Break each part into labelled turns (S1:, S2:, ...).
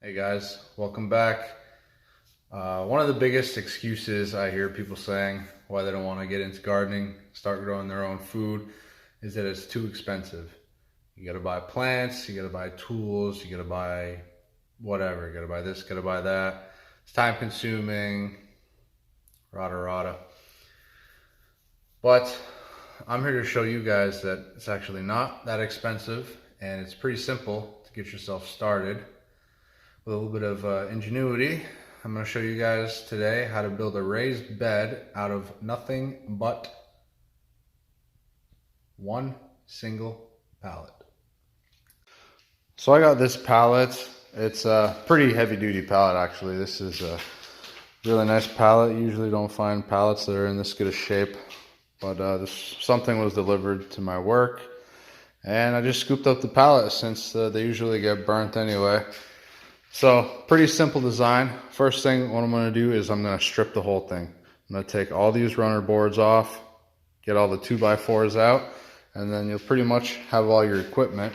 S1: Hey guys, welcome back. One of the biggest excuses I hear people saying why they don't want to get into gardening, start growing their own food, is that it's too expensive. You gotta buy plants, you gotta buy tools, you gotta buy whatever, you gotta buy this, you gotta buy that. It's time consuming, rada rada. But I'm here to show you guys that it's actually not that expensive and it's pretty simple to get yourself started. With a little bit of ingenuity, I'm going to show you guys today how to build a raised bed out of nothing but one single pallet. So I got this pallet. It's a pretty heavy duty pallet actually. This is a really nice pallet. You usually don't find pallets that are in this good a shape, but something was delivered to my work and I just scooped up the pallet since they usually get burnt anyway. So pretty simple design. First thing what I'm going to do is I'm going to strip the whole thing. I'm going to take all these runner boards off, get all the 2x4s out, and then you'll pretty much have all your equipment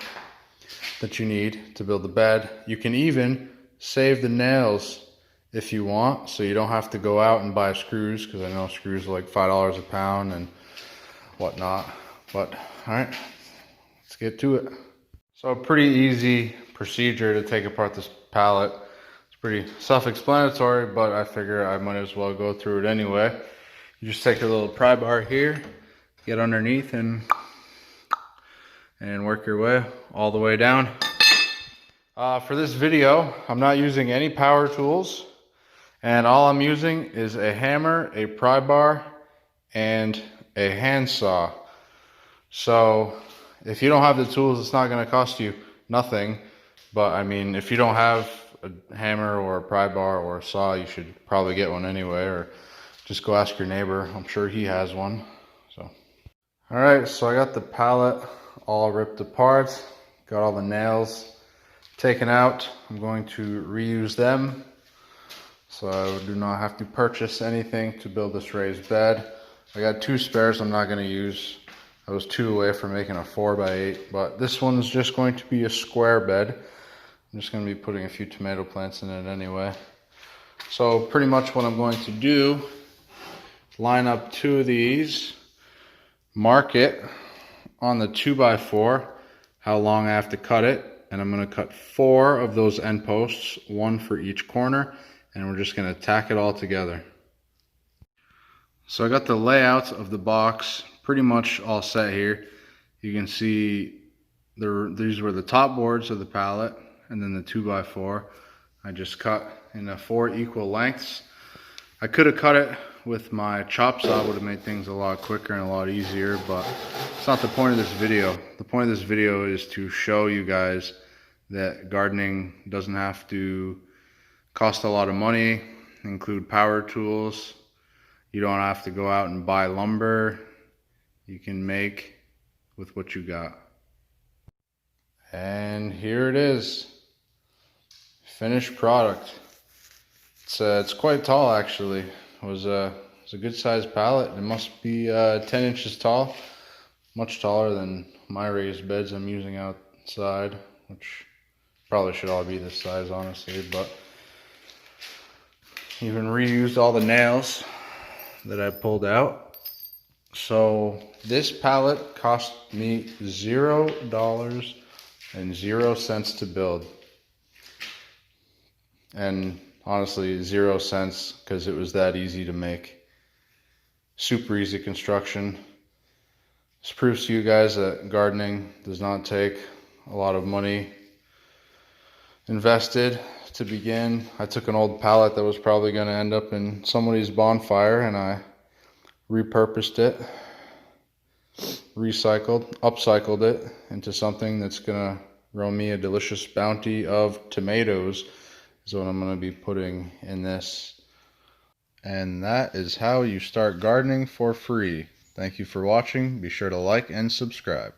S1: that you need to build the bed. You can even save the nails if you want, so you don't have to go out and buy screws, because I know screws are like $5 a pound and whatnot. But all right, let's get to it. So a pretty easy procedure to take apart this pallet. It's pretty self-explanatory, but I figure I might as well go through it anyway. You just take a little pry bar here, get underneath and work your way all the way down. For this video, I'm not using any power tools, and all I'm using is a hammer, a pry bar, and a handsaw. So if you don't have the tools, it's not going to cost you nothing. But I mean, if you don't have a hammer or a pry bar or a saw, you should probably get one anyway, or just go ask your neighbor. I'm sure he has one. So, all right, so I got the pallet all ripped apart, got all the nails taken out. I'm going to reuse them, so I do not have to purchase anything to build this raised bed. I got 2 spares I'm not going to use. I was 2 away from making a 4x8, but this one's just going to be a square bed. I'm just going to be putting a few tomato plants in it anyway. So pretty much what I'm going to do, line up 2 of these, mark it on the 2x4, how long I have to cut it, and I'm going to cut 4 of those end posts, 1 for each corner, and we're just going to tack it all together. So I got the layout of the box pretty much all set here. You can see these were the top boards of the pallet, and then the 2x4 I just cut into 4 equal lengths. I could have cut it with my chop saw, would have made things a lot quicker and a lot easier, but it's not the point of this video. The point of this video is to show you guys that gardening doesn't have to cost a lot of money, include power tools. You don't have to go out and buy lumber. You can make with what you got. And here it is, finished product. It's quite tall actually. It was a good sized pallet. It must be 10 inches tall, much taller than my raised beds I'm using outside, which probably should all be this size honestly, but even reused all the nails that I pulled out. So this pallet cost me $0 and 0 cents to build, and honestly 0 cents because it was that easy to make. Super easy construction. This proves to you guys that gardening does not take a lot of money invested to begin. I took an old pallet that was probably going to end up in somebody's bonfire, and I repurposed it, upcycled it into something that's gonna grow me a delicious bounty of tomatoes, is what I'm gonna be putting in this. And that is how you start gardening for free. Thank you for watching. Be sure to like and subscribe.